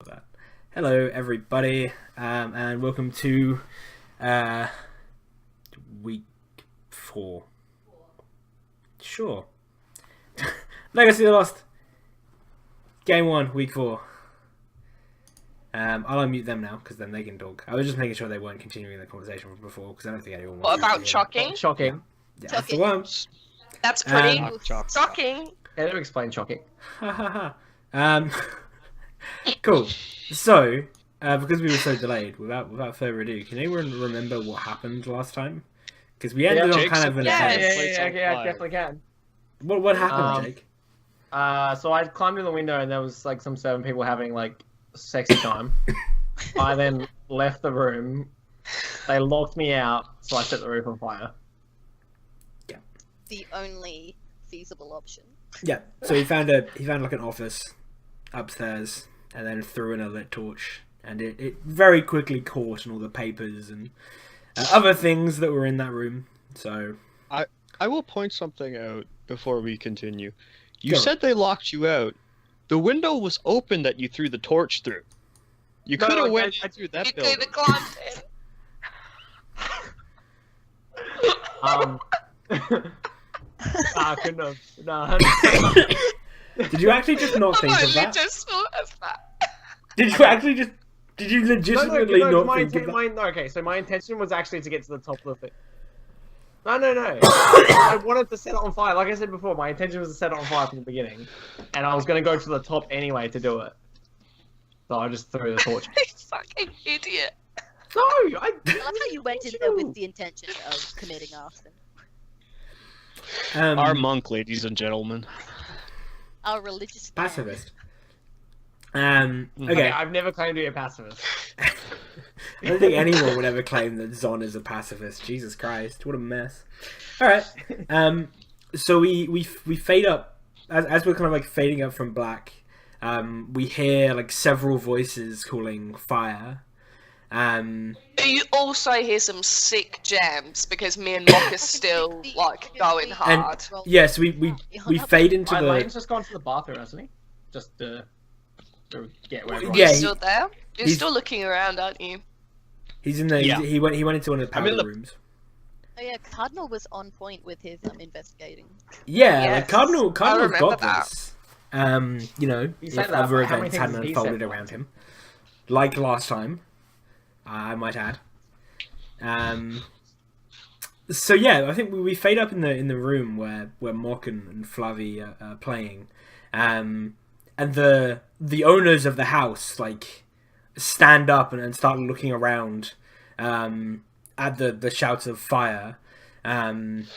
that. Hello, everybody, and welcome to week 4. Sure. Legacy of the Lost. Game 1, week 4. I'll unmute them now because then they can talk. I was just making sure they weren't continuing the conversation from before because I don't think anyone. What about shocking? Shocking. Yeah, that's the one. That's pretty Shocking. shocking. Can you explain shocking? Cool. So, because we were so delayed, without further ado, can anyone remember what happened last time? Because we ended on kind of an Yeah. event. Yeah, I definitely can. What happened, Jake? So I climbed in the window and there was like some 7 people having like sexy time. I then left the room. They locked me out, so I set the roof on fire. The only feasible option. Yeah. So he found like an office upstairs, and then threw in a lit torch, and it very quickly caught on all the papers and other things that were in that room. So I will point something out before we continue. You Go. said they locked you out. The window was open that you threw the torch through. You No, could have I- went I- through that You could building. have climbed in. I couldn't have. No. did you actually just not I've think of only that? just thought of that. Did you actually just? Did you legitimately not my think of that? okay, so my intention was actually to get to the top of the thing. No. I wanted to set it on fire. Like I said before, my intention was to set it on fire from the beginning. And I was going to go to the top anyway to do it. So I just threw the torch. You fucking idiot. No, I I love how you went in there with the intention of committing arson. Our monk, ladies and gentlemen. Our religious man. Pacifist. Okay, Okay. I've never claimed to be a pacifist. I don't think anyone would ever claim that Zon is a pacifist. Jesus Christ, what a mess. All right. So we fade up as we're kind of like fading up from black. We hear like several voices calling fire. You also hear some sick jams because me and Mock are still like going hard. Yes, we fade into the. Lane's just gone to the bathroom, hasn't he? Just to get where everyone Yeah, You're he- still there? You're he's- still looking around, aren't you? He's in the. Yeah. He went into one of the I'm in powder the- rooms. Oh yeah, Cardinal was on point with his investigating. Yeah, like Yes, Cardinal's remember got that. this. You know, He if said that, other but how many events things hadn't has he unfolded said? around him, like last time, I might add. So yeah, I think we fade up in the room where Mock and Flavi are playing, and the owners of the house like stand up and start looking around at the shouts of fire. And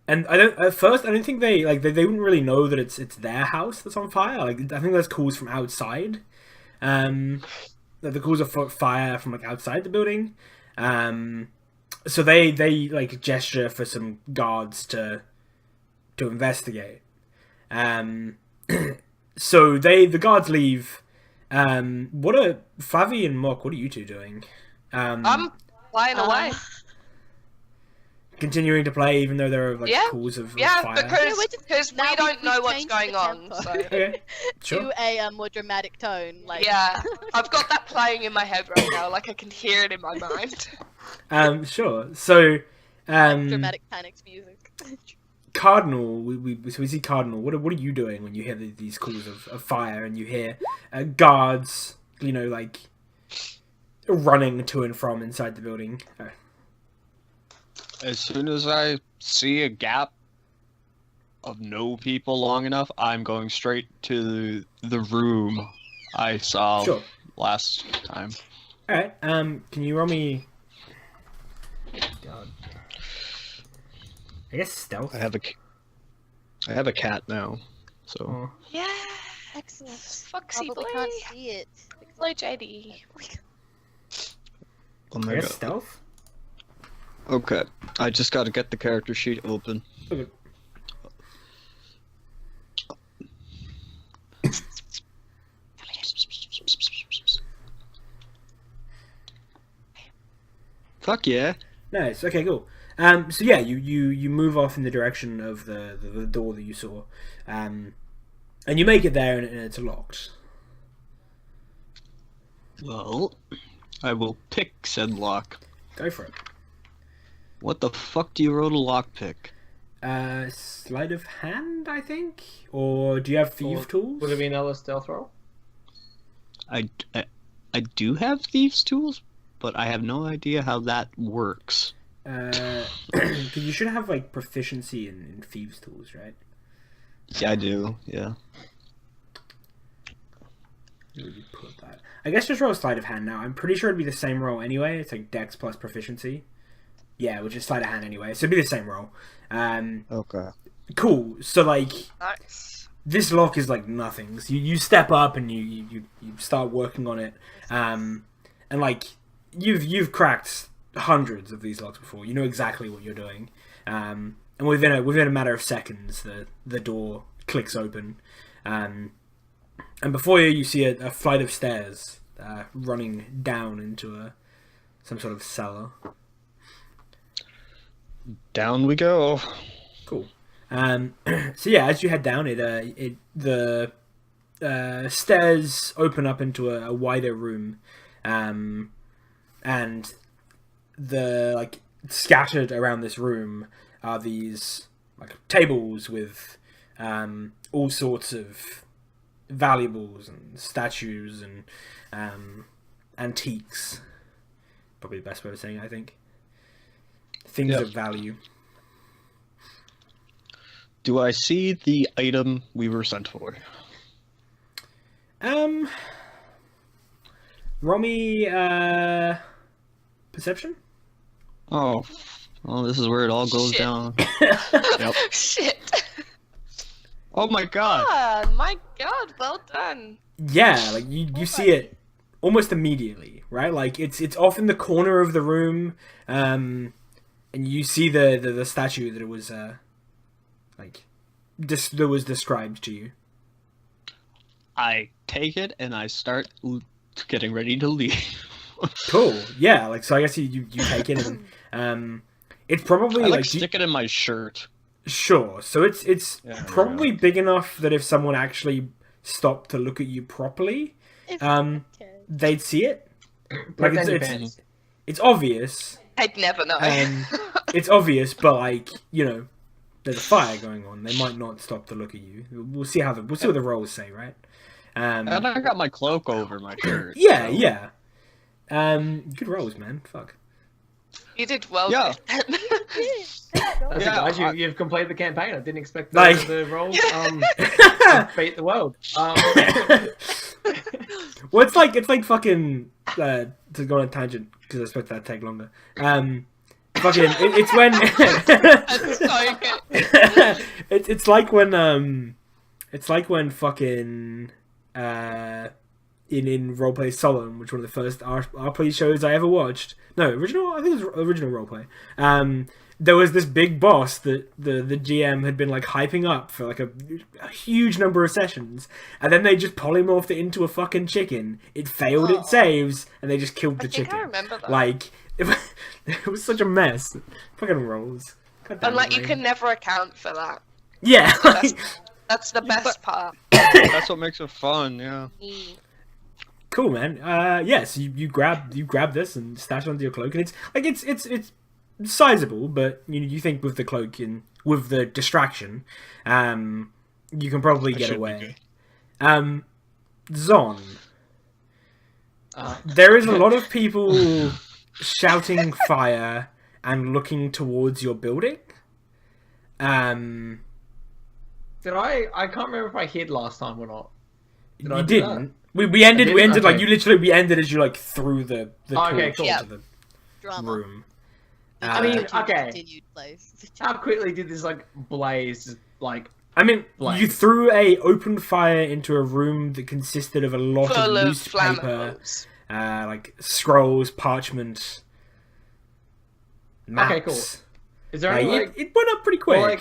I don't think they wouldn't really know that it's their house that's on fire. Like I think there's calls from outside, the calls of fire from like outside the building. So they like gesture for some guards to investigate. So the guards leave. What are Flavi and Mock? What are you two doing? I'm flying away. Continuing to play even though there are like Yeah. calls of Yeah, fire. because now we don't know we've what's changed going the on. tempo. So Okay, sure. To a more dramatic tone, like yeah, I've got that playing in my head right now. Like I can hear it in my mind. Sure. So, dramatic panics music. Cardinal, we see Cardinal. What are you doing when you hear these calls of fire and you hear guards, you know, like running to and from inside the building? As soon as I see a gap of no people long enough, I'm going straight to the room I saw Sure. last time. All right. Can you roll me? God. I guess stealth. I have a cat now, so Oh. Yeah, Excellent. Foxy boy. Probably can't see it. Hello, JD. oh I my guess god. stealth. Okay, I just got to get the character sheet open. Okay. Fuck yeah. Nice. Okay. Cool. So yeah, you move off in the direction of the door that you saw, and you make it there and it's locked. Well, I will pick said lock. Go for it. What the fuck do you roll a lock pick? Sleight of hand, I think? Or do you have thief tools? Would it be another stealth roll? I do have thieves' tools, but I have no idea how that works. Because you should have, like, proficiency in thieves' tools, right? Yeah, I do, yeah. Where would you put that? I guess just roll sleight of hand now. I'm pretty sure it'd be the same roll anyway. It's like dex plus proficiency. Yeah, which is sleight of hand anyway. So it'd be the same roll. Okay. Cool. So, like, Nice. this lock is like nothing. So you step up and you start working on it. And, like, you've cracked hundreds of these locks before. You know exactly what you're doing. And within a matter of seconds, the door clicks open. And before you see a flight of stairs running down into some sort of cellar. Down we go. Cool. So yeah, as you head down, the stairs open up into a wider room, and like scattered around this room are these like tables with all sorts of valuables and statues and antiques. Probably the best way of saying it, I think. Things Yep. of value. Do I see the item we were sent for? Roll me perception. Oh, well, this is where it all goes Shit. down. Yep. Shit. Oh my god. Ah, my god, well done. Yeah, like you see it almost immediately, right? Like it's off in the corner of the room, and you see the statue that it was that was described to you. I take it and I start getting ready to leave. Cool. Yeah, like so I guess you take it and it's probably I like stick it in my shirt. sure. So it's Yeah, probably big enough that if someone actually stopped to look at you properly, If okay. they'd see it. Like Pretend your it's pants. it's obvious. I'd never know. It's obvious, but like you know, there's a fire going on. They might not stop to look at you. We'll see what the rolls say, right? And I got my cloak over my shirt. Yeah, so- yeah. Good rolls, man. Fuck. You did well. Yeah. Kristen. That's Yeah, it, guys. I- You've completed the campaign. I didn't expect Like- the rolls to beat the world. Well, it's like fucking to go on a tangent because I expect that to take longer. Fucking it's when That's so good. it's like when fucking in Roleplay Solemn, which one of the first RP shows I ever watched. No, original. I think it was original Roleplay. There was this big boss that the GM had been like hyping up for like a huge number of sessions, and then they just polymorphed it into a fucking chicken. It failed its saves, and they just killed the I think chicken. I remember that. Like it was such a mess. Fucking rolls. God damn And like it, you man. can never account for that. Yeah. That's the best part. That's what makes it fun, yeah. Cool, man. Yeah. So you grab this and stash it onto your cloak, and it's sizable, but you think with the cloak and with the distraction, you can probably I get should be away. Zon, Uh, there is a lot of people shouting fire and looking towards your building. Did I can't remember if I hid last time or not. Did I You do didn't. We ended didn't? like Okay. we ended as you like threw the Okay, torch cool. into the Drama. room. I mean, Continued- okay. Continued place. How quickly did this like blaze just like I mean, Blaze. you threw a open fire into a room that consisted of a lot Full of of newspaper, flammables. like scrolls, parchment, maps. Okay, cool. Is there any like it went up pretty quick.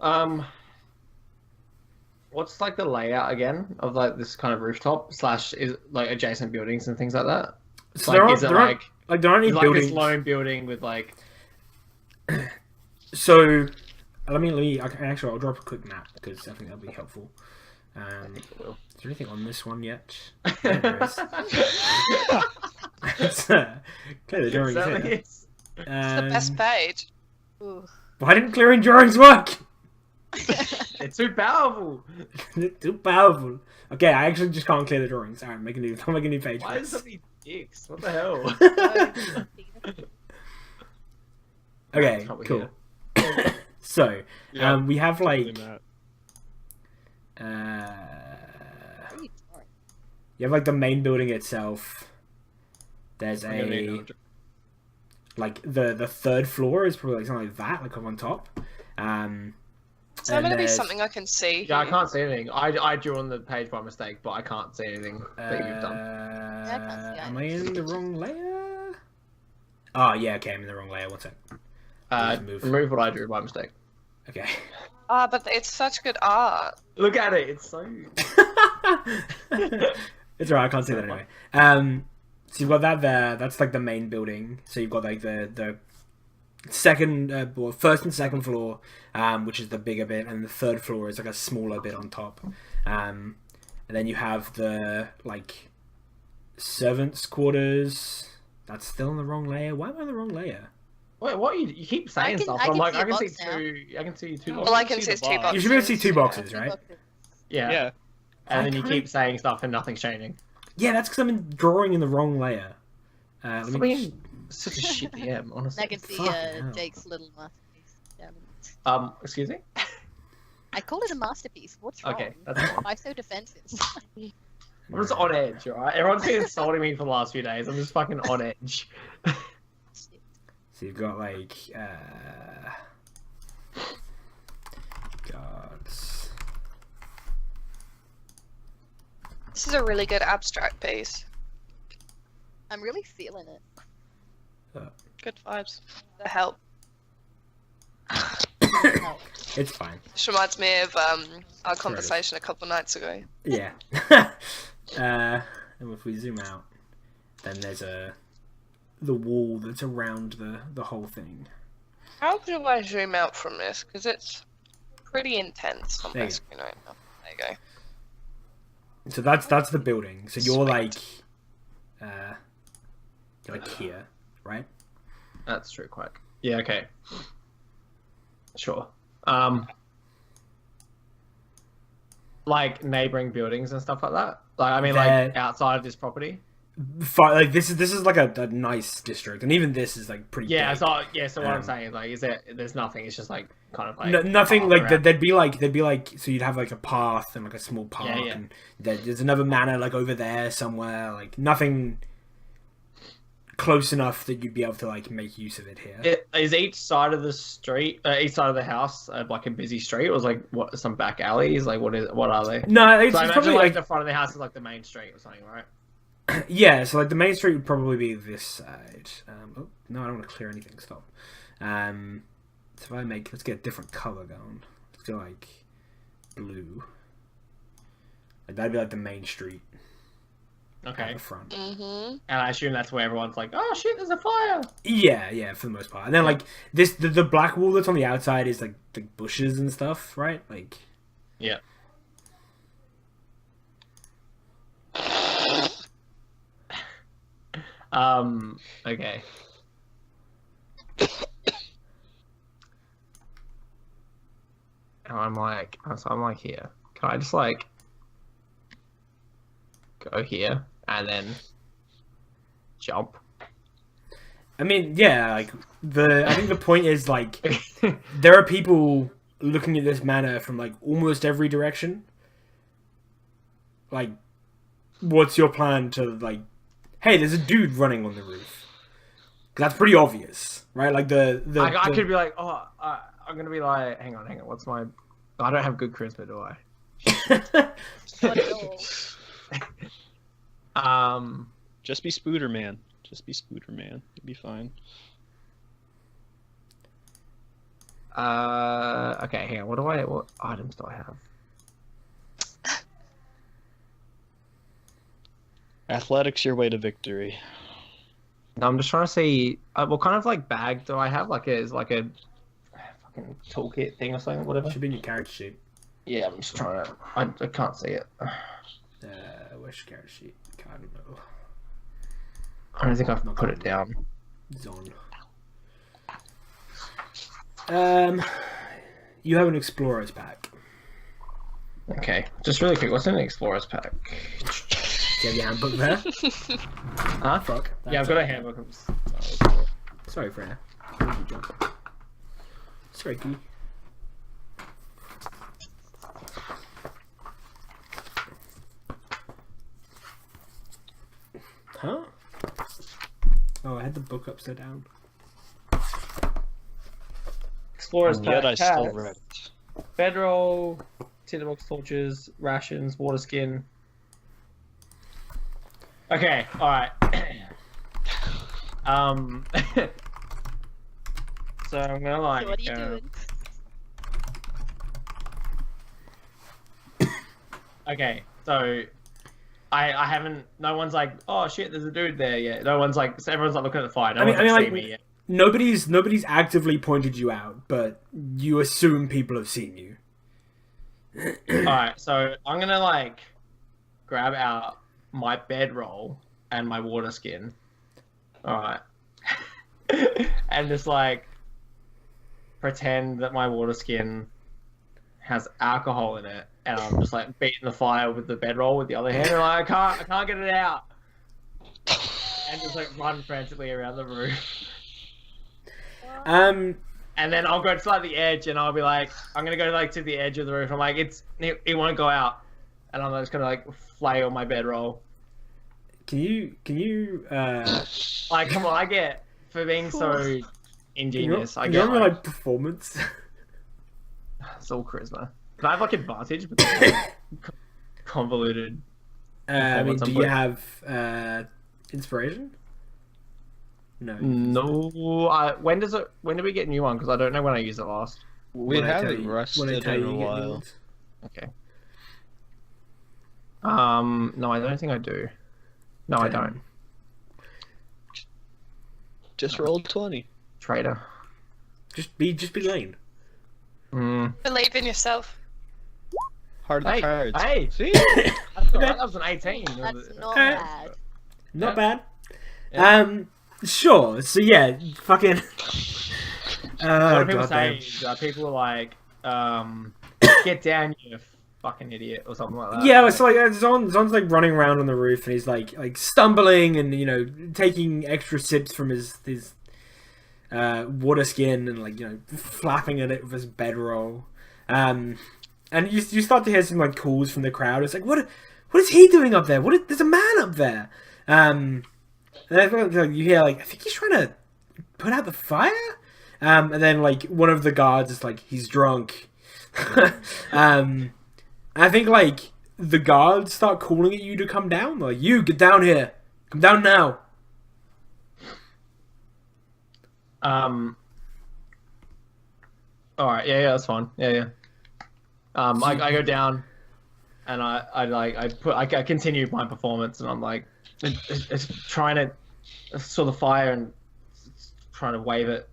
Well, what's like the layout again of like this kind of rooftop / is like adjacent buildings and things like that? so Like, there is it aren't, there aren't any is like buildings. this lone building with like So let me. I'll drop a quick map because I think that'll be helpful. Is there anything on this one yet? Yeah, there is. It's, clear the drawings Certainly here. is. It's the best page. Ooh. Why didn't clearing drawings work? It's too powerful. Too powerful. Okay, I actually just can't clear the drawings. Alright, make a new page. Why is so many dicks? What the hell? Okay, Probably cool. So, Yeah. we have like Matt. you have like the main building itself. There's I'm gonna need a another- like the third floor is probably like something like that, like up on top. Is that And going to be there's- something I can see? Yeah, I here? can't see anything. I drew on the page by mistake, but I can't see anything that you've done. I can't see Am I either. in the wrong layer? Oh yeah, okay, I'm in the wrong layer. One sec. just move. Remove what I drew by mistake. Okay. Ah, but it's such good art. Look at it. It's so. It's alright, I can't see that anyway. So you've got that there. That's like the main building. So you've got like the second, well, first and second floor, which is the bigger bit, and the third floor is like a smaller bit on top. And then you have the like servants' quarters. That's still in the wrong layer. Why am I in the wrong layer? Wait, what? You keep saying can- stuff. I I'm can like, see I a can see box now. two. I can see two. Well, Well, I boxes. can see see the two box. boxes. You should be able to see two boxes, Two right? boxes. Yeah. Yeah. And then you I keep saying stuff and nothing's changing. Yeah, that's because I'm drawing in the wrong layer. Let I me. mean, such a shit DM, honestly. I can see Fucking hell. Jake's little masterpiece. Damn it. Excuse me. I call it a masterpiece. What's wrong? Okay, that's fine. Why so defensive? I'm just on edge, alright? Everyone's been insulting me for the last few days. I'm just fucking on edge. So you've got like gods. This is a really good abstract piece. I'm really feeling it. Good vibes. The help. No. It's fine. This reminds me of our conversation a couple nights ago. Yeah. And if we zoom out, then there's the wall that's around the whole thing. How do I zoom out from this? Because it's pretty intense on There my you go. screen right now. There you go. So that's the building. So you're like here, right? That's true, Quack. Yeah, okay. Sure. Like neighboring buildings and stuff like that. Like, I mean, like outside of this property. Like this is like a nice district, and even this is like pretty. Yeah. big. So what I'm Um, saying is like, there's nothing. It's just like kind of like No, nothing path like around. there'd be like so you'd have like a path and like a small park, Yeah, yeah. and there's another manor like over there somewhere. Like nothing close enough that you'd be able to like make use of it here. Is each side of the street, each side of the house, like a busy street, or is like what some back alleys? Like what are they? No, it's, So I it's imagine probably like like the front of the house is like the main street or something, right? yeah. So like the main street would probably be this side. Oh, no, I don't want to clear anything. Stop. So if I let's get a different color going. Let's go like blue. Like that'd be like the main street at Okay. the front. Mm-hmm. And I assume that's where everyone's like, oh shit, there's a fire. Yeah, for the most part. And then like the black wall that's on the outside is like the bushes and stuff, right? Like Yeah. Okay. And I'm like here. Can I just like go here and then jump? I mean, yeah, like I think the point is like there are people looking at this manor from like almost every direction. Like, what's your plan to like? Hey, there's a dude running on the roof. That's pretty obvious, right? Like I could be like, oh, I'm gonna be like, hang on, what's my? I don't have good charisma, do I? Not at all. Just be Spooder Man. Just be Spooder Man. You'll be fine. Okay, hang on. What items do I have? Athletics your way to victory. No, I'm just trying to see what kind of like bag do I have? Like a fucking toolkit thing or something, whatever. Should be in your character sheet. Yeah, I'm just trying to. I can't see it. Where's your character sheet? I don't know. I don't think I've put it down. Zone. You have an explorer's pack. Okay, just really quick. What's in the explorer's pack? Do you have your handbook there? Huh? Fuck. Yeah, I've got a handbook. Sorry, Freya. Sorry, Key. Huh? Oh, I had the book upside down. Explorer's And pack. yet I still has read it. bedroll, tinderbox torches, rations, water skin. Okay, alright. So I'm gonna like. So what are you doing? Okay, so I haven't. No one's like, oh shit, there's a dude there yet. No one's like, so everyone's like looking at the fire. No one's like, like, seen me yet. nobody's actively pointed you out, but you assume people have seen you. Alright, so I'm gonna like grab out my bedroll and my water skin. Alright. And just like pretend that my water skin has alcohol in it, and I'm just like beating the fire with the bedroll with the other hand, and like, I can't get it out. And just like run frantically around the room. Um, And then I'll go to like the edge, and I'll be like, I'm gonna go like to the edge of the roof. I'm like, it won't go out, and I'm just gonna like flail my bedroll. can you Like, come on, I get for being so ingenious. I can get you remember like, like performance? it's all charisma. Can I have like advantage? Because it's, like, convoluted. I mean, Performance, do I'm you put- have inspiration? No. No, when do we get a new one? Because I don't know when I used it last. We When I tell haven't you- when I rested tell in you a you get new while. ones. Okay. No, I don't think I do. No, I don't. Just roll 20. Traitor. Just be Lane. Believe in yourself. Heart of Hey, the cards. hey. See? That's all right, that was an 18. That's not Okay. bad. Not Yeah. bad. Sure. So yeah, fucking. What people goddamn. say is people are like, get down, you fucking idiot, or something like that. Yeah, it's like Zon's like running around on the roof, and he's like stumbling and taking extra sips from his water skin and like flapping at it with his bedroll. And you start to hear some like calls from the crowd. It's like what is he doing up there? There's a man up there. And I feel like you hear like I think he's trying to put out the fire. And then like one of the guards is like he's drunk. I think like the guards start calling at you to come down. Like you get down here, come down now. All right, yeah, that's fine. Yeah. I go down, and I continue my performance, and I'm like, it's trying to saw the fire and trying to wave it.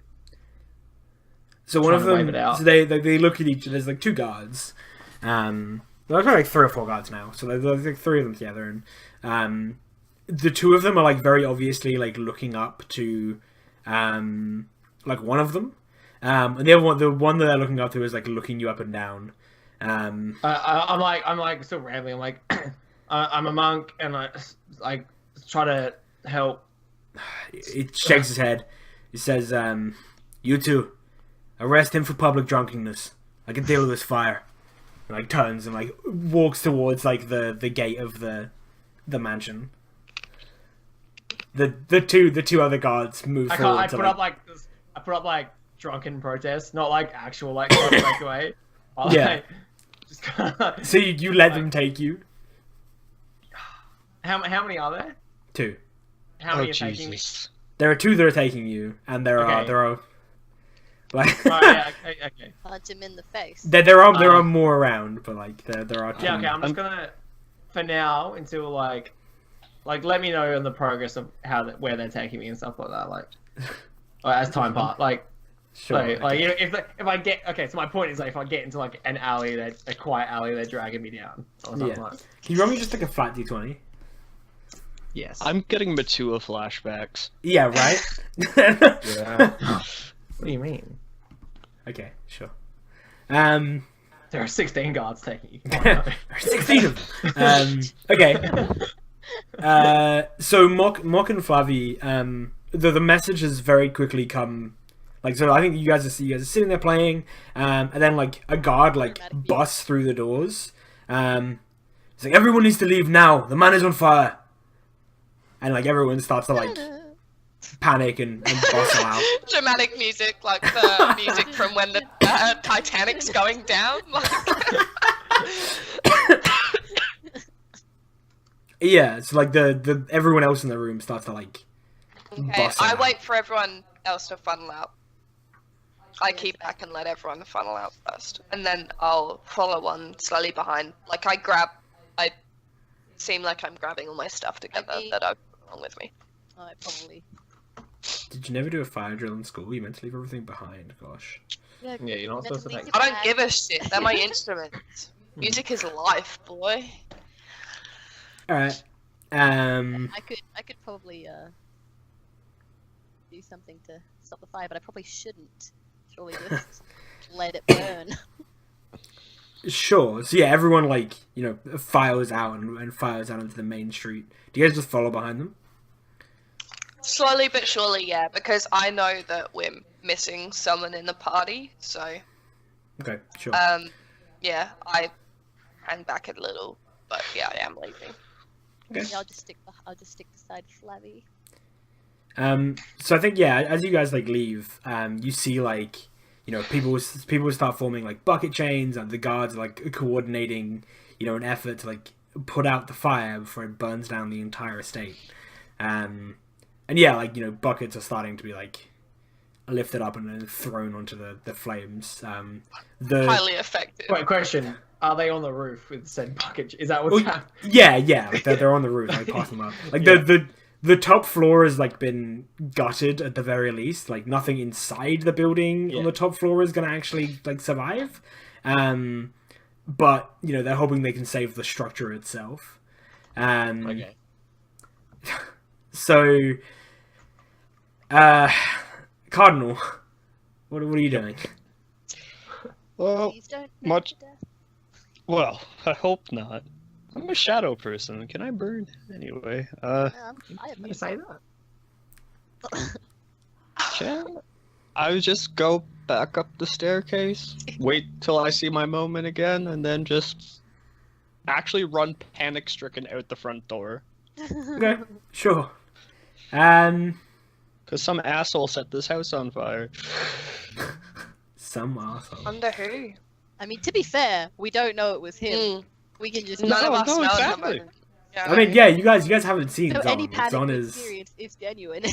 So one of Trying to wave them, it out. so they look at each other. There's like two guards. There's probably like 3 or 4 guards now. So there's like 3 of them together, and the 2 of them are like very obviously like looking up to like one of them, and the other one, the one that they're looking up to is like looking you up and down. I'm like still rambling. I'm like, I'm a monk, and I try to help. It shakes his head. It says, "You two, arrest him for public drunkenness. I can deal with this fire." And like turns and like walks towards like the gate of the mansion. The two other guards move forward. I put up like drunken protest, not like actual like trying to break away. I, Yeah. like, just kinda, So you let them take you. how many are there? 2. How Oh, many are taking me? Jesus. There are 2 that are taking you, and there Okay. are like Oh, yeah, okay. Punch him in the face. there are more around, but like there are 2. Yeah, okay. I'm just gonna, for now, until like let me know on the progress of where they're taking me and stuff like that. Like, or as time part, like, Sure. So, okay. like, you know, if I get okay, so my point is like if I get into like an alley, a quiet alley, they're dragging me down. Or something Yeah. like. Can you roll me just like a flat d20? Yes. I'm getting Matua flashbacks. Yeah, right? Yeah. What do you mean? Okay, sure. There are 16 guards taking you. Come on, no. 16 of them. Okay. So Mock and Flavi, the message has very quickly come. Like, so I think you guys are sitting there playing, and then like a guard like busts through the doors. It's like, everyone needs to leave now. The man is on fire. And like everyone starts to like panic and bustle out. Dramatic music, like the music from when the Titanic's going down. Like... Yeah, so like the everyone else in the room starts to like Okay, bustle I out. wait for everyone else to funnel out. I keep back and let everyone funnel out first, and then I'll follow on slowly behind. Like I seem like I'm grabbing all my stuff together that I've brought along with me. I probably. Did you never do a fire drill in school? You meant to leave everything behind. Gosh. Yeah, you're not supposed to take. I don't give a shit. They're my instruments. Music is life, boy. All right. I could probably do something to stop the fire, but I probably shouldn't. Surely just let it burn. Sure. So yeah, everyone like files out and files out into the main street. Do you guys just follow behind them? Slowly but surely, yeah, because I know that we're missing someone in the party, so Okay. Sure. yeah, I hang back a little, but yeah, I am leaving. Okay. Yeah, I'll just stick beside Flavy. So I think as you guys like leave, you see like people start forming like bucket chains, and the guards are, like coordinating an effort to like put out the fire before it burns down the entire estate. And yeah, like buckets are starting to be like lifted up and then thrown onto the flames. Highly effective. Wait, question: are they on the roof with said bucket? Is that what's happening? Yeah, like they're on the roof. I pass them up. Like the top floor has like been gutted at the very least. Like nothing inside the building on the top floor is gonna actually like survive. But they're hoping they can save the structure itself. Okay. So, Cardinal, what are you doing? Well, Please don't much- to death. well, I hope not. I'm a shadow person. Can I burn? Anyway, I have I'm no gonna say that. can I just go back up the staircase, wait till I see my moment again, and then just actually run panic-stricken out the front door? Okay, sure. Because some asshole set this house on fire. Some arsehole. Under who? I mean, to be fair, we don't know it was him. Mm. We can just None of No, us no, know at the exactly. moment. Yeah, I mean, yeah, you guys haven't seen so Zon. any panic Zon we is experience is genuine.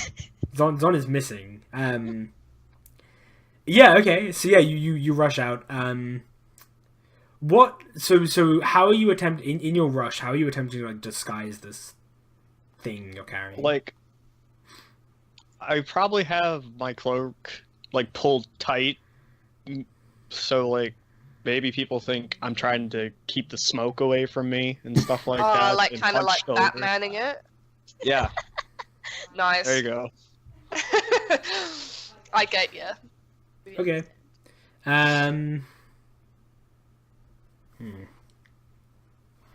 Zon is missing. Yeah, okay. So yeah, you rush out. What? So how are you attempting in your rush? How are you attempting to like disguise this thing you're carrying? Like, I probably have my cloak like pulled tight, so like maybe people think I'm trying to keep the smoke away from me and stuff like that. like and kind of like hunched over. Batmaning it. Yeah, Nice. there you go. I get you. Okay.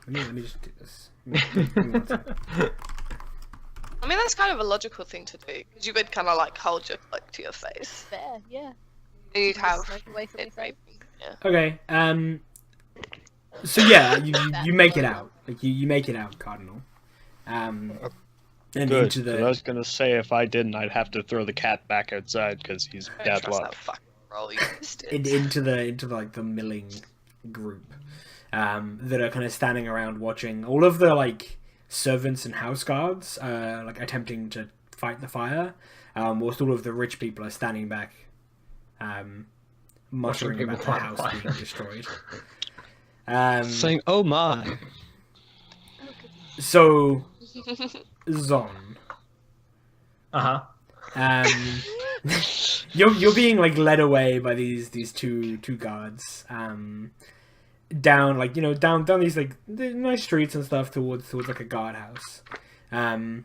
Let me just do this. Give me 1 second. I mean, that's kind of a logical thing to do, because you would kind of like hold your cloak to your face. Fair, yeah. You'd have Smoke away from it yourself. raping. Yeah. Okay. So yeah, you make it out. Like you make it out, Cardinal. And Good. into 'Cause the I was gonna say if I didn't, I'd have to throw the cat back outside because he's Don't bad trust luck. that fucking roll, you missed it. into the like the milling group that are kind of standing around watching all of the like servants and house guards like attempting to fight the fire, whilst all of the rich people are standing back muttering people about the fight house fire. being destroyed. Saying, "Oh my!" So Zon, Uh huh. You're being like led away by these two guards, down like down these like nice streets and stuff towards like a guardhouse, and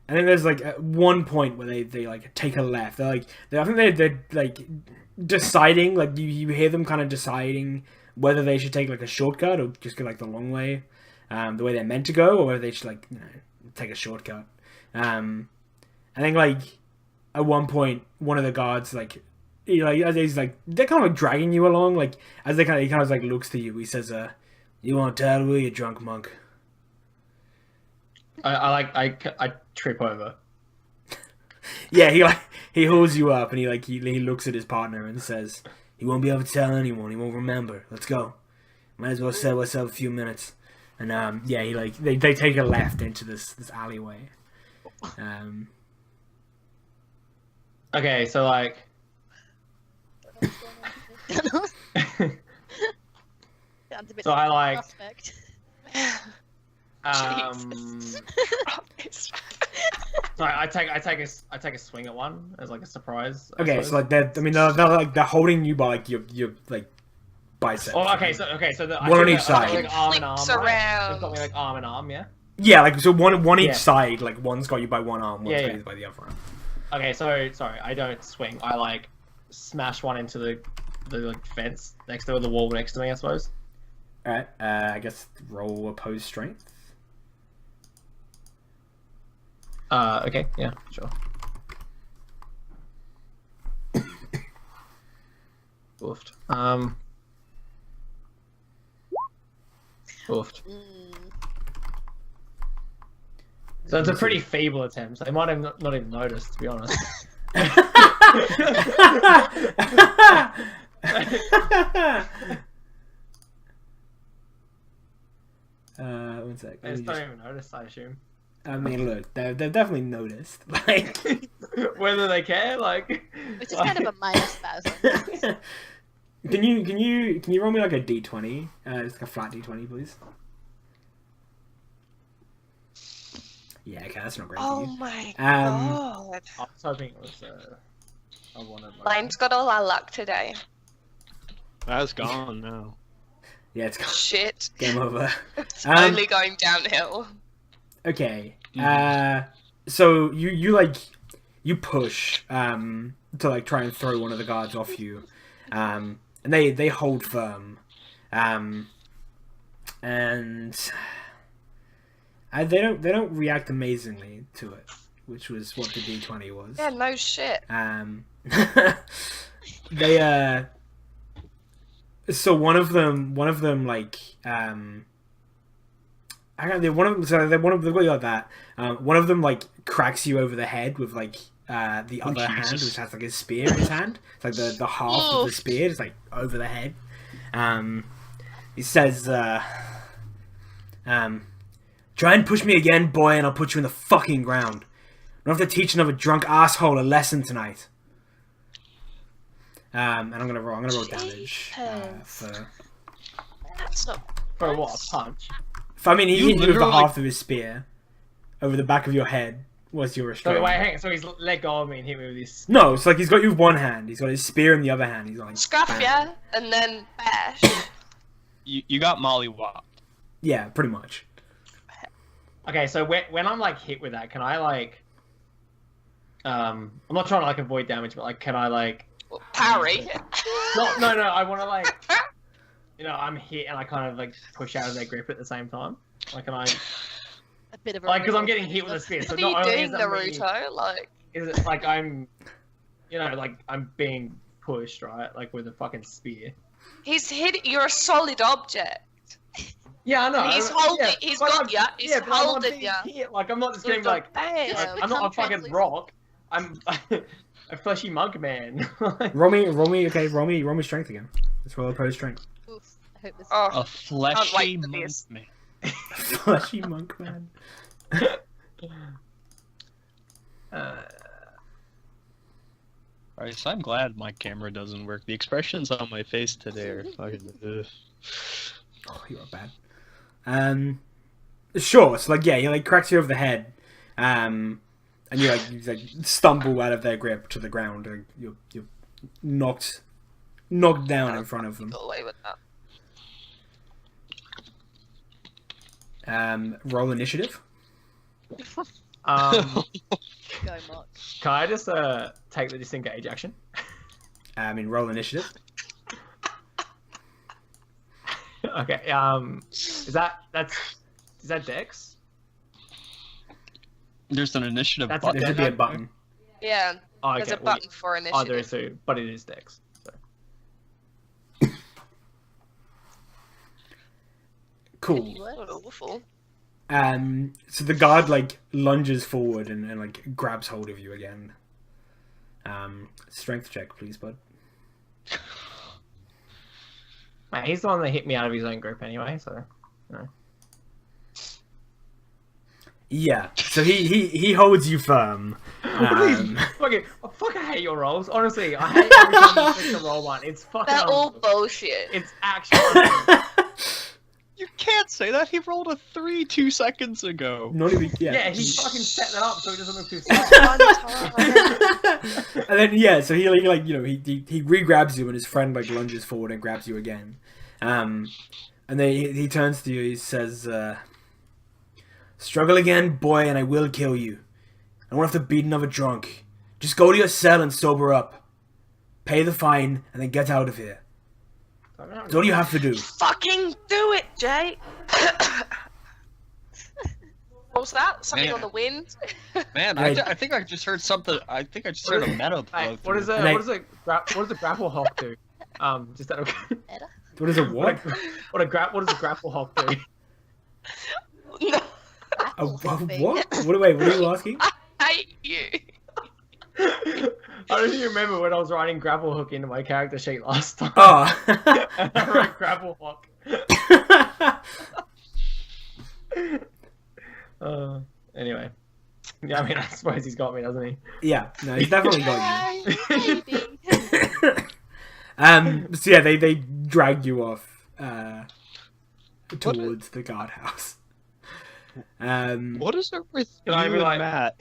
then there's like at one point where they like take a left. They're like I think they're like deciding, like you hear them kind of deciding whether they should take like a shortcut or just go like the long way, the way they're meant to go, or whether they should like take a shortcut. I think like at one point one of the guards like as he's like they're kind of like dragging you along, like as he kind of like looks to you, he says, "You want tattle, you drunk monk?" I trip over. Yeah, he holds you up and he looks at his partner and says, "He won't be able to tell anyone. He won't remember. Let's go. Might as well set what's up a few minutes." And yeah, he like they take a left into this alleyway. Okay, so like. Sounds a bit So I like. suspect. Jesus. So I take a swing at one as like a surprise. I Okay, suppose. so like they're holding you by like your like biceps. Oh, okay, so One on each side. Like arm in arm, Flips right? around. They've got me like arm in arm, yeah. Yeah, like so one each Yeah. side. Like one's got you by one arm, one's Yeah, got yeah. you by the other arm. Okay, so sorry, I don't swing. I like smash one into the like fence next to the wall next to me, I suppose. All right, I guess roll opposed strength. Okay, yeah, sure. Oofed. Oofed. So it's a pretty feeble attempt. They might have not even noticed, to be honest. One sec. They just don't even notice, I assume. I mean, look, they've definitely noticed. Like, Whether they care, like. Which is kind of a minus 1,000. can you roll me like a d20? Just like a flat d20, please. Yeah, okay, that's not great. Oh for you. my Um, god. I was hoping it was. I wanted. Like, Mine's got all our luck today. That's gone now. Yeah, it's got Shit. game over. It's Um, only going downhill. Okay. So you push to like try and throw one of the guards off you, and they hold firm, and they don't react amazingly to it, which was what the D20 was. Yeah, no shit. They so one of them like they've got you like that. One of them like cracks you over the head with like the other hand, Jesus. which has like a spear in his hand. It's like the half of the spear is like over the head. He says, "Try and push me again, boy, and I'll put you in the fucking ground. I don't have to teach another drunk asshole a lesson tonight." And I'm gonna roll damage for. That's not. for what? A punch. I mean, he You hit you with the literally- half of his spear over the back of your head. Was your So restraint? wait, hang on. So he's let go of me and hit me with this. No, it's like he's got you with one hand. He's got his spear in the other hand. He's like Scruff bam. ya, and then bash. You got mollywopped. Yeah, pretty much. Okay, so when I'm like hit with that, can I like? I'm not trying to like avoid damage, but like, can I like? Parry. No. I want to like. I'm hit and I kind of like push out of their grip at the same time. Like, can I? A bit of a Like, because I'm wriggle. getting hit with a spear. So What are not you only doing, is that me- Naruto? Like, is it like I'm, like I'm being pushed, right? Like with a fucking spear. he's hit. You're a solid object. Yeah, I know. He's holding- Yeah, he's but got I'm- ya, he's yeah, but I'm not holding being ya. hit. Like, I'm not just getting like. Damn. I'm not a Become fucking translucent. rock. I'm a fleshy monk man. Roll me. Okay, roll me strength again. Let's roll opposed strength. Oof, I hope this Oh, A fleshy wait for monk this. man. Fleshy monk man. Alright, so I'm glad my camera doesn't work. The expressions on my face today are fucking. Oh, you are bad. Sure. So like, yeah, he like cracks you over the head, and and you like stumble out of their grip to the ground, and you're knocked down in front of them. Go away with that. Roll initiative. Um, Go, Mark. can I just take the disengage action? Roll initiative. Okay. Is that Dex? There's an initiative That's button. There should be a button. Yeah, Oh, there's okay. a button for Oh, there initiative. is too, but it is Dex. So. Cool. Not awful. So the guard like lunges forward and like grabs hold of you again. Strength check, please, bud. Mate, he's the one that hit me out of his own grip anyway, so. Yeah. So he holds you firm. Fucking, I fucking hate your rolls. Honestly, I hate every time you pick to roll one. It's fucking. They're all bullshit. It's actually. You can't say that. He rolled a 3 2 seconds ago. Not even. Yeah. Yeah, he fucking set that up so he doesn't look too sad. One time. And then yeah, so he like he re-grabs you and his friend like lunges forward and grabs you again. And then he turns to you. He says, "Struggle again, boy, and I will kill you. I don't have to beat another drunk. Just go to your cell and sober up. Pay the fine and then get out of here. That's all you have to do." Fucking do it, Jay. What was that? Something Man. on the wind? Man, Right. I think I just heard something. I think I just heard a meta Hey, blow. what does through. a And I- what does a grapple hawk do? Just out of Edda? What is a what what? what does a grapple hawk do? No, A Hopping. what? What are you asking? I hate you. I don't even remember when I was writing grapple hook into my character sheet last time. Oh. And I wrote grapple hawk. Anyway. Yeah, I mean, I suppose he's got me, doesn't he? Yeah, no, he's definitely got you. Maybe. So yeah, they drag you off towards the guardhouse. What is it with you Can I be and like- Matt?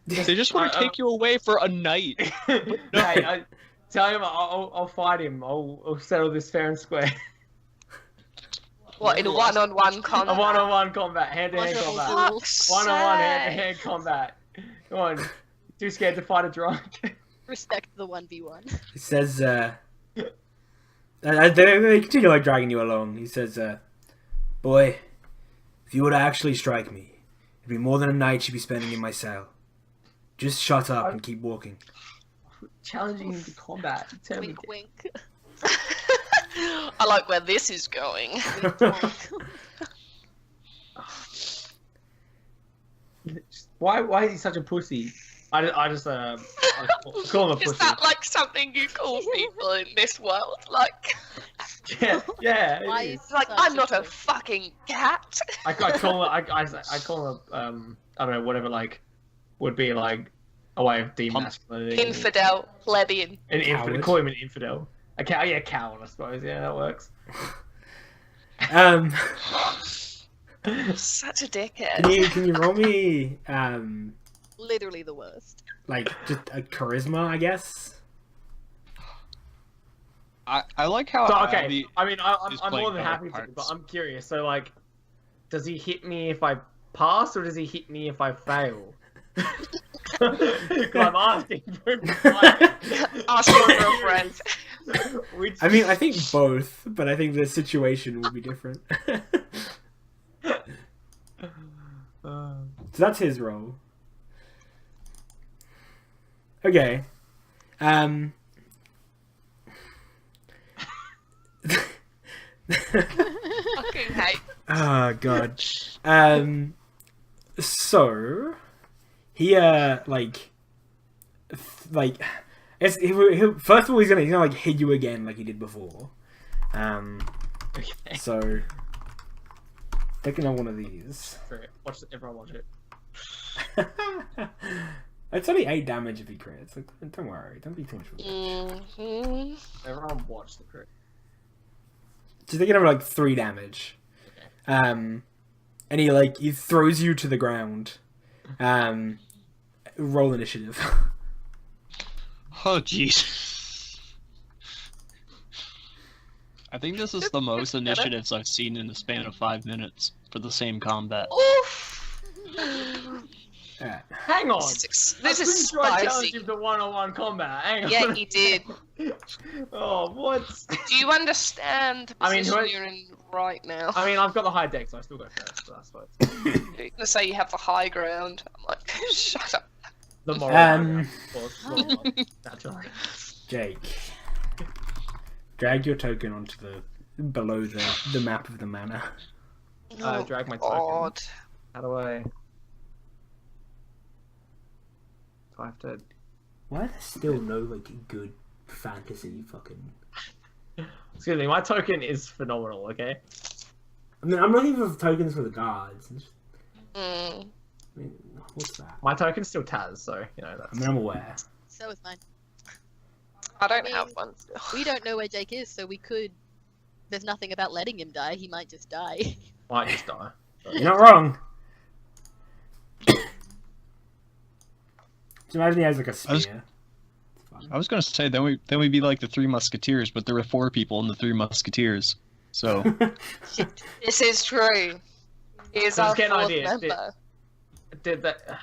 They just want to take you away for a night. Hey, I tell him I'll fight him. I'll settle this fair and square. What, in one-on-one combat? A one-on-one combat, hand-to-hand Wonderful combat. duel. One-on-one hand-to-hand combat. Come on. Too scared to fight a drunk. Respect the 1v1. He says, they continue like dragging you along. He says, "Boy, if you were to actually strike me, it'd be more than a night you'd be spending in my cell. Just shut up and keep walking." Challenging him to combat. Tell me. Wink, wink. I like where this is going. Wink, wink. Why is he such a pussy? I just call him a Is pussy. that like something you call people in this world? Like, Yeah. Why it is is. it's like Such I'm a not a pussy. fucking cat. I call him. I call him. I don't know. Whatever. Like, would be like a way of demasculinating. Infidel, plebeian. An infidel. Coward. Call him an infidel. A cow. Yeah, coward. I suppose. Yeah, that works. Such a Can dickhead. you roll me Literally the worst. like just a charisma, I guess? I like how So okay. Abby I mean, is I'm more playing than other happy to, but parts. I'm curious. So like, does he hit me if I pass, or does he hit me if I fail? 'Cause I'm asking for him to fight. Ask your girlfriend. Which I mean, I think both, but I think the situation will be different. So that's his role. Okay. Fucking hate. Oh god. So he it's, first of all he's gonna like hit you again like he did before. Okay. So taking on one of these. Watch it. Everyone watch it. It's only 8 damage if he crits. Like, don't worry, don't be too much. Mhm. Everyone watch the crit. Just thinking of like 3 damage. And he throws you to the ground. And roll initiative. Oh, jeez. I think this is the most initiatives I've seen in the span of 5 minutes for the same combat. Oof. Alright. Hang on. This is sure I challenged spicy. him to one-on-one combat. Hang on. Yeah, he did. Oh, what? Do you understand the I mean, position who- you're in right now? I mean, I've got the high deck, so I still go first. So that's fine. You're gonna say you have the high ground. I'm like, shut up. The moral high Um, ground, of course. Well, naturally. Jake, drag your token onto below the map of the manor. Drag my token. God. How do I? Do I have to? Why are there still no like good fantasy fucking? Excuse me, my token is phenomenal. Okay. I mean, I'm looking for tokens for the guards. Mm. I mean, what's that? My token's still Taz, so you know I that's. mean, I'm aware. So is mine. I don't mean- have one still. We don't know where Jake is, so we could. There's nothing about letting him die. He might just die. Might just die. You're not wrong. So imagine he has like a spear. It's fine. I was gonna say then we'd be like the Three Musketeers, but there were 4 people in the Three Musketeers. So Shit. This is true. He is So our let's get an fourth idea. member. Did that?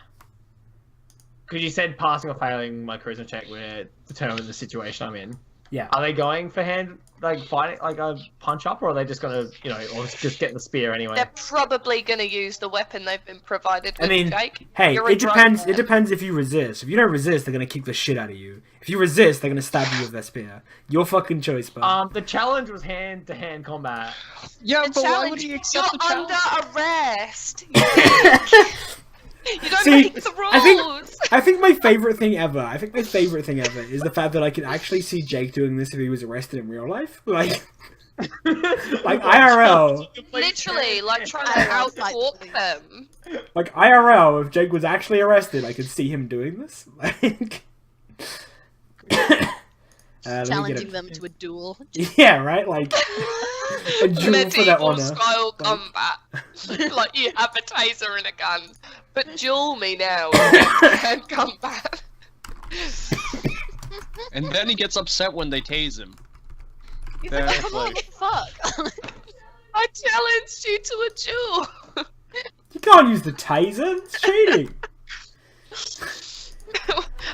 Because you said passing or failing my charisma check would determine the situation I'm in. Yeah. Are they going for fighting, like a punch up, or are they just gonna, or just get the spear anyway? They're probably gonna use the weapon they've been provided I with, mean, Jake. Hey, You're a it depends. drug It depends if you resist. If you don't resist, they're gonna kick the shit out of you. If you resist, they're gonna stab you with their spear. Your fucking choice, bud. The challenge was hand-to-hand combat. yeah, The but why would challenge, he you're accept the challenge? under arrest. You don't See, make the rules. I think my favorite thing ever. Is the fact that I could actually see Jake doing this if he was arrested in real life. Like IRL. Literally, like trying to I out-talk like them. Like IRL. If Jake was actually arrested, I could see him doing this. Like. Let me get Challenging a- them to a duel. Yeah, right. Like a duel for that Medieval honor. style combat. Like you have a taser and a gun, but duel me now and combat. And then he gets upset when they tase him. He's Yeah, like, it's come on, like- fuck. I challenged you to a duel. You can't use the taser. It's cheating.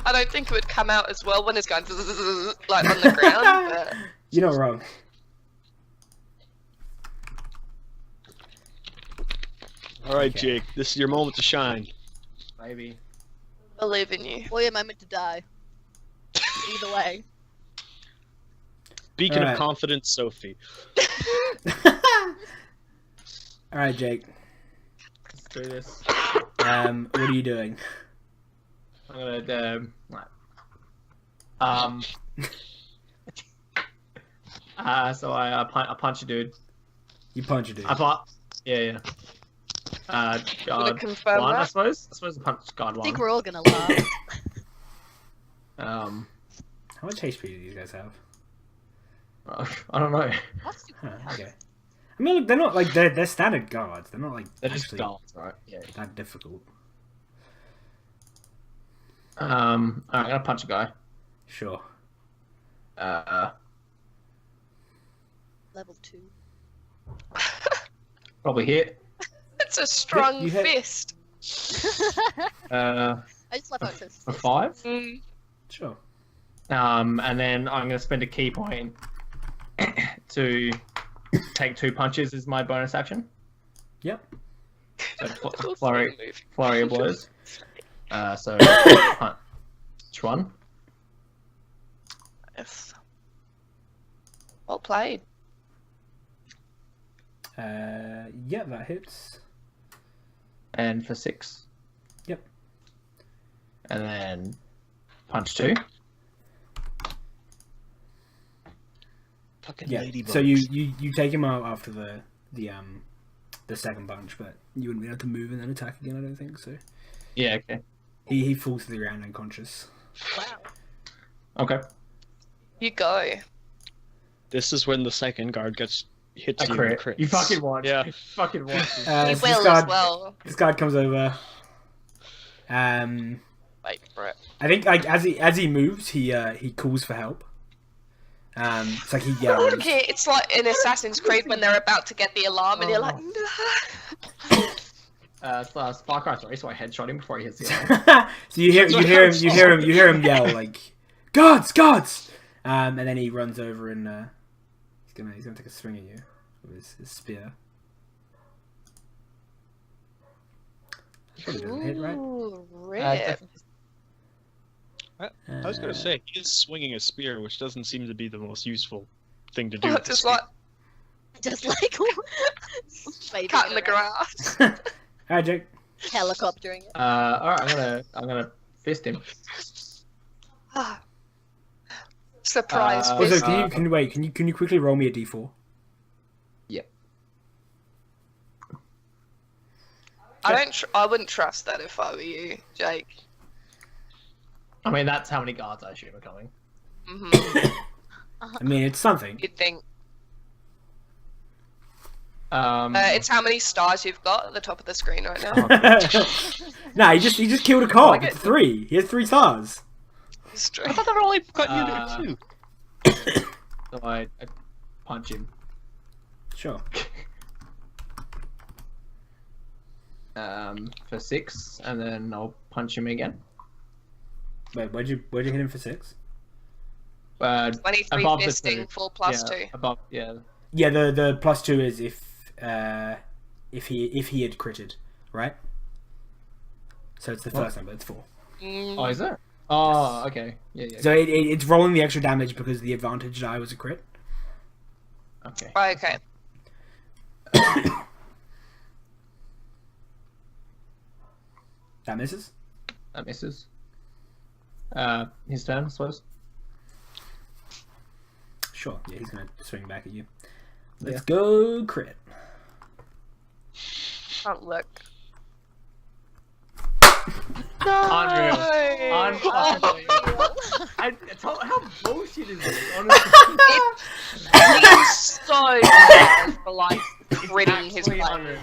I don't think it would come out as well when it's going like on the ground. But... You're not wrong. All right, Okay. Jake, this is your moment to shine. Maybe. Believe in you. Or your moment to die. Either way. Beacon Alright. of confidence, Sophie. All right, Jake. Let's do this. What are you doing? I'm gonna so I punch a dude. You punch a dude. I punch. Yeah. Wanna Guard confirm one, I that? suppose. I suppose I punch guard I think one. we're all gonna laugh. How much HP do these guys have? I don't know. What's the- Huh, okay. I mean, look, they're not like they're standard guards. They're not like They're just actually guards, right? Yeah. that difficult. I'm gonna punch a guy. Sure. Level 2. Probably hit. It's a strong you hit- fist. Uh, I just love how it says for fist. 5. Mm. Sure. And then I'm gonna spend a key point to take 2 punches as my bonus action. Yep. So Little flurry funny move. flurry of blows. So punch one. Yes. Well played. Yeah, that hits. And for 6. Yep. And then punch 2. Fucking Yeah. ladybugs. So you take him out after the second punch, but you wouldn't be able to move and then attack again. I don't think so. Yeah. Okay. He falls to the ground unconscious. Wow. Okay. You go. This is when the second guard gets hits A you crit. and crits. You fucking want. Yeah. You fucking want. You So will this as guard, well. This guard comes over. I wait for it. I think like as he moves, he calls for help. It's like he yells. Okay, it's like in Assassin's Creed when they're about to get the alarm and you're like, no. Far Cry 3, so I headshot him before he hits the alarm. So you hear him yell like, "Guards!" And then he runs over and he's gonna take a swing at you with his spear. Probably doesn't hit, right? Ooh, rip. I was gonna say he is swinging a spear, which doesn't seem to be the most useful thing to do. with Just the like Just like fading cutting the around, grass. Alright, Jake. helicoptering it. Alright, I'm gonna fist him. Surprise. Uh, fist. Also, can you quickly roll me a d4? Yep. I wouldn't trust that if I were you, Jake. I mean, that's how many guards I assume are coming. I mean, it's something. You'd think. Um, It's how many stars you've got at the top of the screen right now. Nah, he just killed a cop. Like It's it- 3. He has 3 stars. It's true. I thought that only got you to 2. so I punch him. Sure. For 6, and then I'll punch him again. Wait, where'd you hit him for 6? 23 above the fisting, 2. full plus yeah, 2. Above, yeah. Yeah, the +2 is if he had critted, right? So it's the What? first number. It's 4. Oh, is it? Oh, okay. Yeah. So it's rolling the extra damage because the advantage die was a crit. Okay. Okay. That misses. That misses. His turn, I suppose. Sure. Yeah, he's gonna swing back at you. Yeah. Let's go crit. Can't look. Unreal. No! Unbelievable. I told, how bullshit is this, honestly? He's so bad for like critting his Actually butt. unreal.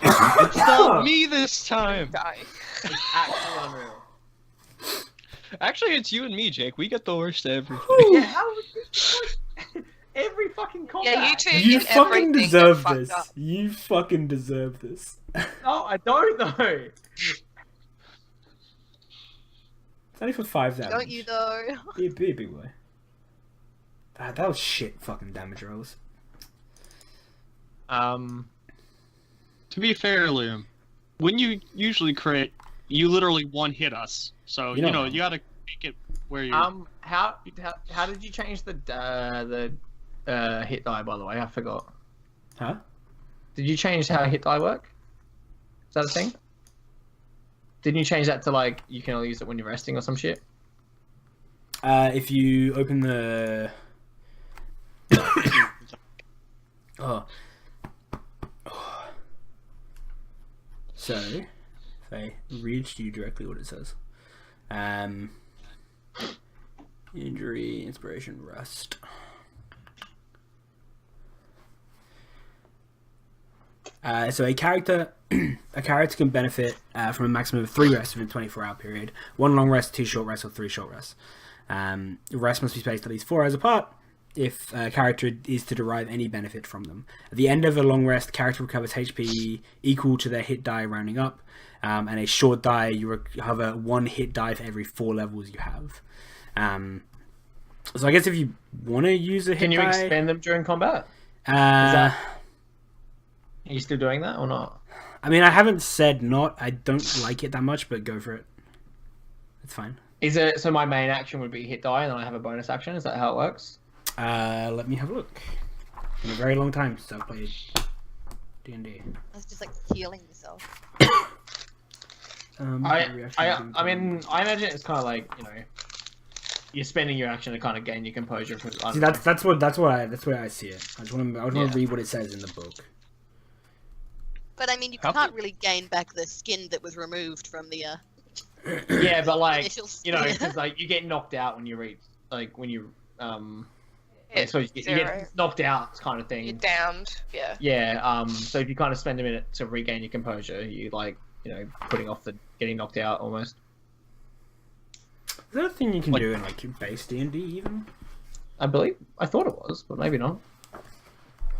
It's not me this time. Guy. It's actually unreal. Actually, it's you and me, Jake. We get the worst of everything. Yeah, how would this every fucking combat? Yeah, you two You get fucking everything deserve fucked this. up. You fucking deserve this. No, I don't though. It's only for 5 damage. Don't you though? Be a big boy. That was shit fucking damage rolls. To be fair, Liam, when you usually crit, you literally one hit us. So You know- you gotta make it where you. How did you change the hit die? By the way, I forgot. Huh? Did you change how hit die work? Is that a thing? Didn't you change that to like you can only use it when you're resting or some shit? If you open the... oh. So, if I read to you directly what it says. Injury, inspiration, rest. So a character can benefit from a maximum of 3 rests within a 24-hour period. 1 long rest, 2 short rests, or 3 short rests. Rest must be spaced at least 4 hours apart if a character is to derive any benefit from them. At the end of a long rest, character recovers HP equal to their hit die rounding up, and a short die, you recover 1 hit die for every 4 levels you have. So I guess if you want to use a hit Can you die... expend them during combat? Are Uh, you still doing that or not? I mean, I haven't said not. I don't like it that much, but go for it. It's fine. Is it so? My main action would be hit die, and then I have a bonus action. Is that how it works? Let me have a look. In a very long time since I've played D&D. That's just like healing yourself. I mean, I imagine it's kind of like you're spending your action to kind of gain your composure. For, See, that's where I see it. I just want to Yeah. read what it says in the book. But I mean, you How can't really gain back the skin that was removed from the yeah, but like initial because like you get knocked out when you reach when you Hit so you zero. get knocked out kind of You're thing. downed. Yeah. Yeah. So if you kind of spend a minute to regain your composure, you putting off the getting knocked out almost. that a thing you can Like- do in like base D&D even? I thought it was, but maybe not.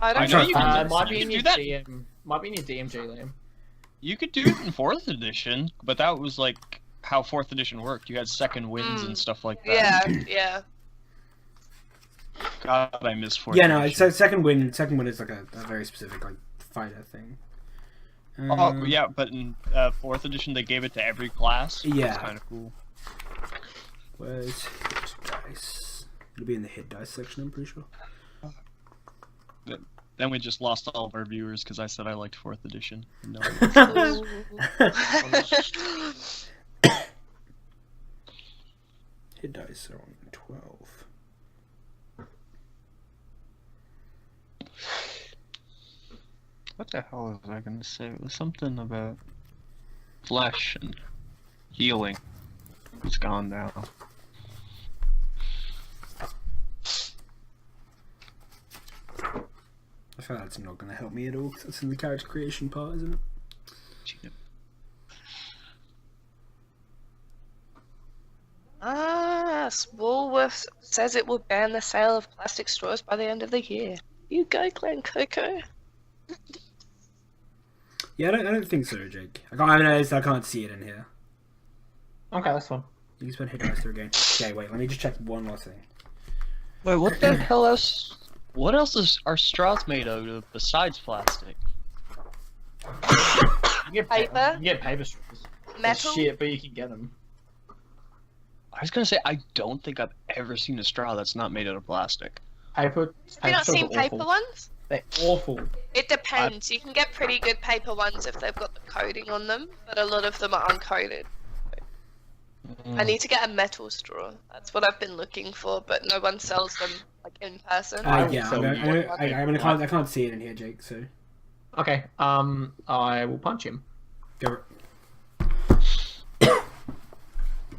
I don't I know know. you can, Might be you in can your do that. DM. Might be in your DMG, Liam. You could do it in 4th edition, but that was like how 4th edition worked. You had second winds and stuff like that. Yeah. God, I miss 4th Yeah, no. edition. It's second wind. Second wind is like a very specific like fighter thing. Oh, yeah, but in 4th edition they gave it to every class. Yeah. It's kind of cool. Where's hit dice? It'll be in the hit dice section, I'm pretty sure. Then we just lost all of our viewers because I said I liked 4th edition. No. Hit dice are on 12. What the hell was I gonna say? It was something about flesh and healing. It's gone now. I feel like that's not going to help me at all, 'cause it's in the character creation part, isn't it? Woolworths says it will ban the sale of plastic straws by the end of the year. You go, Glen Coco. Yeah, I don't think so, Jake. I can't see it in here. Okay, that's fine. You can spend hit dice through again. Okay, wait, let me just check one last thing. Wait, what the hell else? What else are straws made out of besides plastic? You get Paper? You get paper straws. They're Metal? shit, but you can get them. I was gonna say I don't think I've ever seen a straw that's not made out of plastic. Paper. Have you not straws seen are paper awful. ones? They're awful. It depends. You can get pretty good paper ones if they've got the coating on them, but a lot of them are uncoated. I need to get a metal straw. That's what I've been looking for, but no one sells them like in person. Yeah, I can't see it in here, Jake, so... Okay. I will punch him. Go.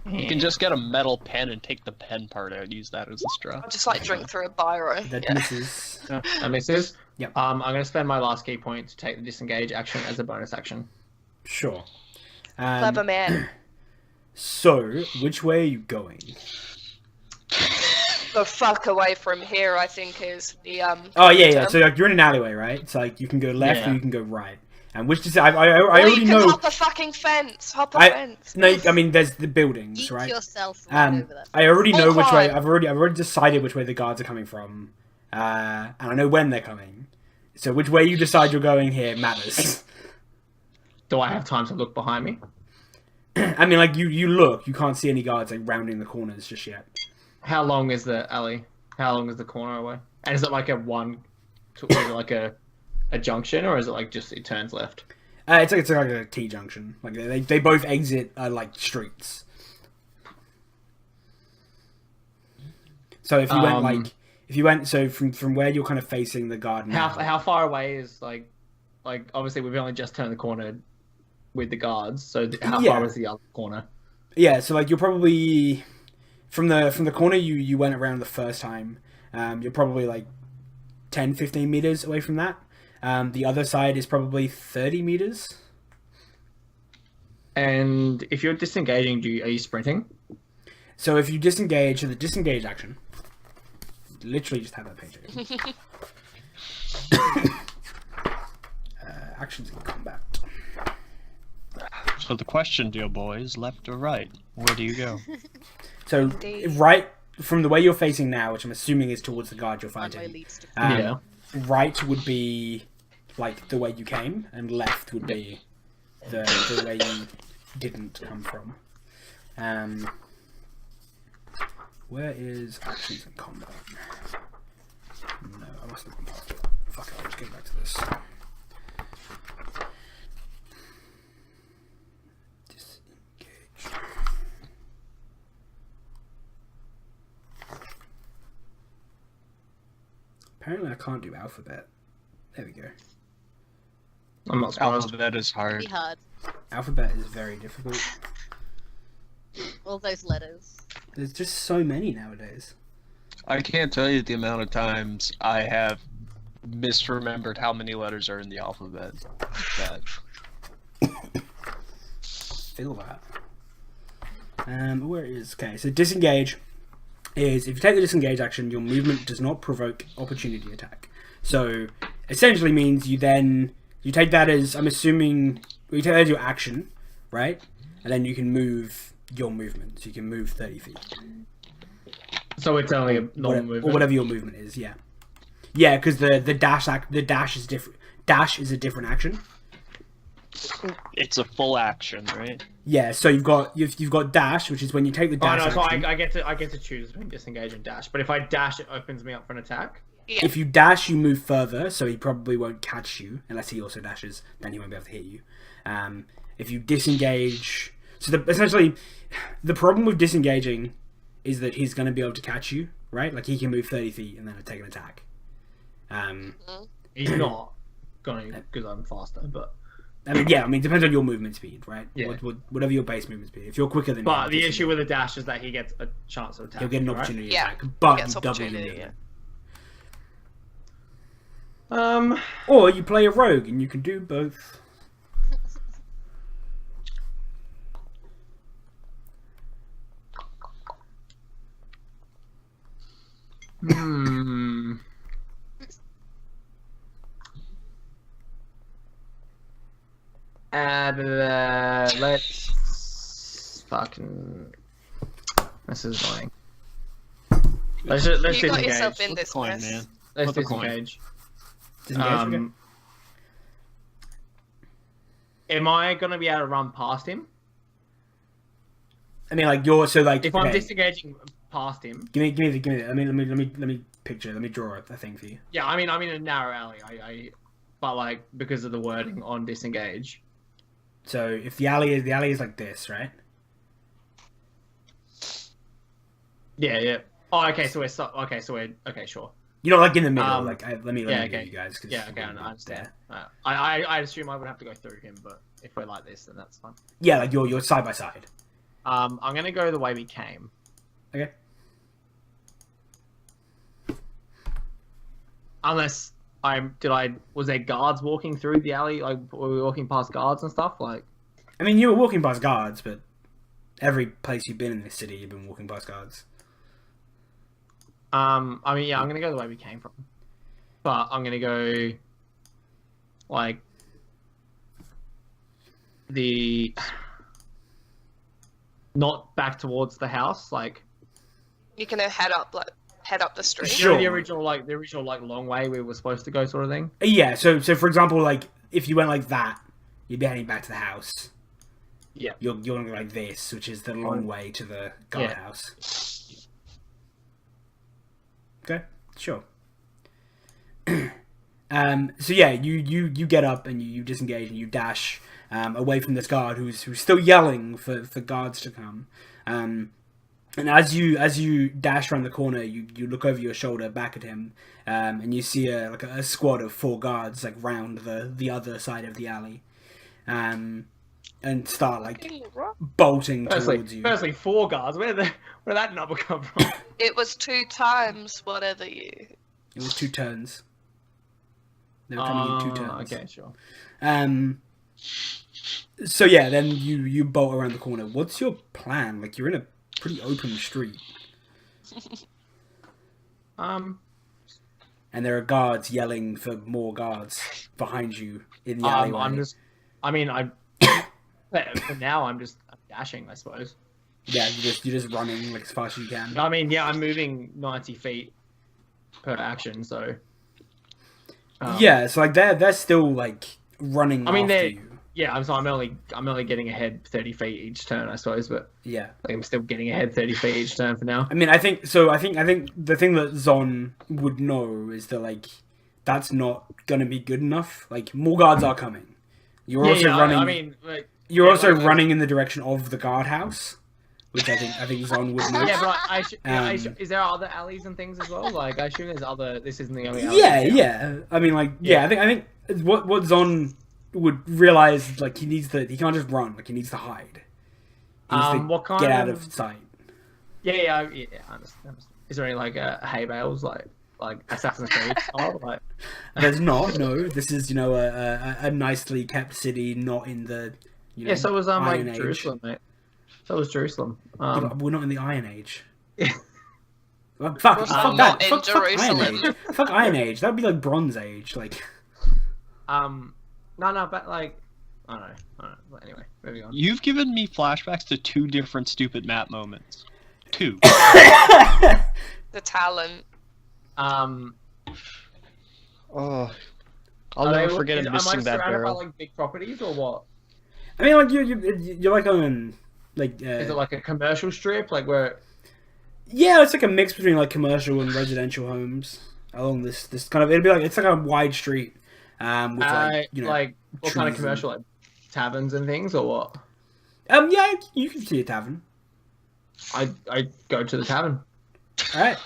You can just get a metal pen and take the pen part out. Use that as a straw. I'll just like drink through a biro. That Yeah. misses. That misses. Yep. I'm gonna spend my last key point to take the disengage action as a bonus action. Sure. Clever man. So, which way are you going? The fuck away from here, I think, is the Oh, yeah. term. So, like, you're in an alleyway, right? It's like, you can go left Yeah. or you can go right. And which I Or already you can know... hop a fucking fence. Hop a I- fence. No, I mean, there's the buildings, Eat right? yourself right over that. I already know Hold which way. on. I've already decided which way the guards are coming from, and I know when they're coming. So which way you decide you're going here matters. Do I have time to look behind me? I mean, like you look, you can't see any guards like rounding the corners just yet. How long is the alley? How long is the corner away? And is it like a one? Is it like a junction, or is it like just it turns left? It's like a T junction. Like they both exit like streets. So if you went so from where you're kind of facing the garden. How far away is like obviously we've only just turned the corner with the guards, so how Yeah. far is the other corner? Yeah, so like you're probably from the corner you went around the first time. You're probably like 10-15 meters away from that. The other side is probably 30 meters. And if you're disengaging, are you sprinting? So if you disengage, so the disengage action, literally just have that page open. Actions in combat. So the question, dear boys, left or right? Where do you go? So Indeed. right from the way you're facing now, which I'm assuming is towards the guard you're One way fighting. leads to Yeah. Right would be like the way you came, and left would be the way you didn't come from. Where is actions in combat? No, I must have gone past it. Fuck it, I'll just get back to this. Disengage. Apparently I can't do alphabet. There we go. I'm not surprised. Alphabet is hard. pretty hard. Alphabet is very difficult. All those letters. There's just so many nowadays. I can't tell you the amount of times I have misremembered how many letters are in the alphabet. That Feel that. Where is okay? So disengage is if you take the disengage action, your movement does not provoke opportunity attack. So essentially means you take that as I'm assuming you take that as your action, right? And then you can move your movement. So you can move 30 feet. So it's only a normal movement. Or whatever your movement is, yeah. Yeah, because the dash is different. Dash is a different action. It's a full action, right? Yeah, so you've got dash, which is when you take the dash. Oh no, so action. I get to choose between disengage and dash. But if I dash, it opens me up for an attack. Yeah. If you dash, you move further, so he probably won't catch you unless he also dashes. Then he won't be able to hit you. If you disengage, so essentially, the problem with disengaging is that he's going to be able to catch you, right? Like he can move 30 feet and then take an attack. He's not going because I'm faster, but I mean, depends on your movement speed, right? Yeah. Whatever your base movement speed. If you're quicker than but him, the issue with the dash is that he gets a chance to attack. he'll get an right? opportunity Yeah, attack, but gets you double your opportunity, movement. Or you play a rogue and you can do both. Hmm. Let's fucking. This is annoying. Let's You got disengage. yourself in Flip this a coin, mess. man. Let's Flip a coin. disengage. Disengage, okay? Am I gonna be able to run past him? I mean, like you're so like. If I'm okay, disengaging past him, give me. I mean, let me picture. Let me draw a thing for you. yeah. I mean, I'm in a narrow alley. But like because of the wording on disengage. So if the alley is like this, right? Yeah. Oh, okay. So we're okay. Sure. You're not like in the middle. Um, let me yeah, get okay. you guys. 'Cause Yeah. Okay. I understand. there. I assume I would have to go through him, but if we're like this, then that's fine. Yeah, like you're side by side. I'm gonna go the way we came. Okay. Unless was there guards walking through the alley? Like were we walking past guards and stuff? Like I mean, you were walking past guards, but every place you've been in this city, you've been walking past guards. I mean, yeah, I'm gonna go the way we came from, but I'm gonna go like not back towards the house, like You can head up the street. Sure. you know, the original long way we were supposed to go, sort of thing. Yeah. So for example, like if you went like that, you'd be heading back to the house. Yeah. You're going like this, which is the long way to the guardhouse. Okay, sure. So yeah, you get up and you disengage and you dash away from this guard who's still yelling for guards to come. And as you dash around the corner, you look over your shoulder back at him, and you see a squad of 4 guards like round the other side of the alley, and start like bolting towards you. Firstly, 4 guards. Where did that number come from? It was 2 times whatever you. It was 2 turns. They were coming in 2 turns. Okay, sure. So yeah, then you bolt around the corner. What's your plan? Like you're in a pretty open street, and there are guards yelling for more guards behind you in the alleyway. For now, I'm dashing, I suppose. Yeah, you're just running like as fast as you can. I mean, yeah, I'm moving 90 feet per action, so. Yeah, so like they're still like running. I mean, after you. Yeah, I'm only getting ahead 30 feet each turn, I suppose, but Yeah, like, I'm still getting ahead 30 feet each turn for now. I mean, I think the thing that Zon would know is that like that's not gonna be good enough. Like more guards are coming. You're also running. I mean, like, You're yeah, also like, running in the direction of the guardhouse, which I think Zon would know. yeah, but is there other alleys and things as well? Like, I assume there's other. This isn't the only alley. Yeah. I mean, like, I think what Zon would realize, like, he can't just run. Like, he needs to hide. He needs to what kind get out of of sight. Yeah, I understand. Is there any like hay bales like Assassin's Creed style? Like, There's not. No, this is a nicely kept city, not in the yeah, so was Iron like Age. Jerusalem, mate. So was Jerusalem. Yeah, but we're not in the Iron Age. Yeah. Well, fuck I'm that. not in Fuck Iron Jerusalem. Age. Fuck Iron Age. That'd be like Bronze Age. Like, no, but like, I don't know. But anyway, moving on. You've given me flashbacks to 2 different stupid map moments. 2. The talent. Oh, I'll never forget Am I missing that surrounded barrel. by like big properties or what? I mean, like you're like on like Is it like a commercial strip, like where? yeah, it's like a mix between like commercial and residential homes along this kind of. It'd be like it's like a wide street, with like like what kind of trees commercial, like taverns and things, or what? yeah, you can see a tavern. I go to the tavern. All right.